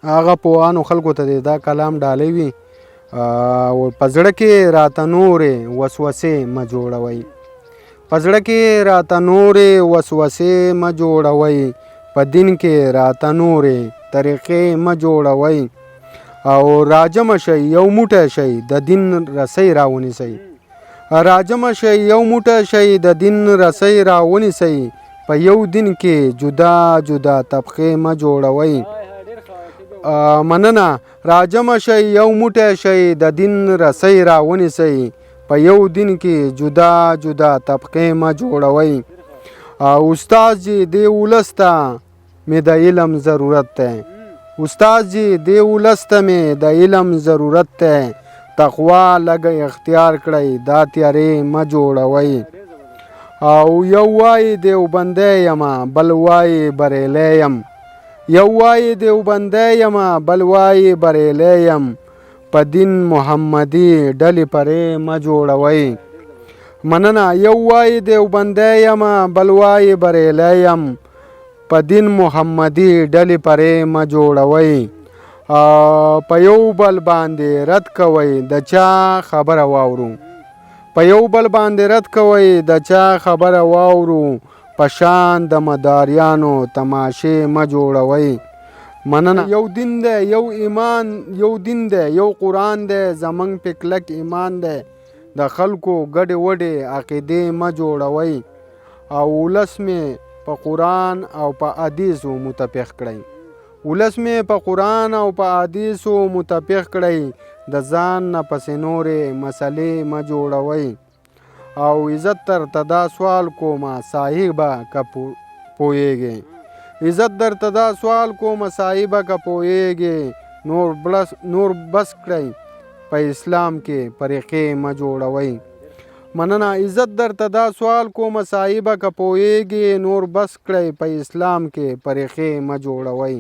هغه پوهانو خلکو ته دا کلام ډالۍ وي او په زړه کې راته نورې وسوسې مه جوړوئ، په زړه کې راته نورې وسوسې مه جوړوئ، په دین کې راته نورې طریقې مه جوړوئ او راجمه شئ یو موټی شئ د دین رسۍ راونیسئ، راجمه شئ یو موټی شئ د دین رسۍ راونیسئ، په یو دین کې جدا جدا طبقې مه جوړوئ. مننه. راجمه شئ یو موټی شئ د دین رسۍ راونیسئ، په یو دین کې جدا جدا طبقې مه جوړوئ. استاد جی دې ولس ته مې د علم ضرورت دی، استاد جی دې ولس ته مې د علم ضرورت دی، تقوا لږ اختیار کړئ دا تیارې مه جوړوئ. او یو وایي دیوبندی یمه بل وایي بریلی یم، یو وایي دیوبندی یمه بل وایي بریلی یم، په دین محمدي ډلې پرې مه جوړوئ. مننه. یو وایي دیوبندی یمه بل وایي بریلی یم، په دین محمدي ډلې پرې مه جوړوئ. په یو بل باندې رد کوئ د چا خبره واورو، په یو بل باندې رد کوئ د چا خبره واورو، په شان د مداریانو تماشې مه جوړوئ. مننه. یو دین دی یو ایمان، یو دین دی یو قرآن دی زمونږ پې کلک ایمان دی، د خلکو ګډې وډې عقیدې مه جوړوئ او ولس مې په قرآن او په حدیثو متفق کړئ، ولس مې په قرآن او په حدیثو متفق کړئ، د ځان نه پسې نورې مسلې مه جوړوئ. او عزت درته دا سوال کومه صاحبه که پوهیږې، عزت درته دا سوال کومه صاحبه که پوهیږې، نور بس کړئ په اسلام کې فرقې مه جوړوئ. مننه. عزت درته دا سوال کومه صاحبه که پوهیږې، نور بس کړئ په اسلام کې فرقې مه جوړوئ.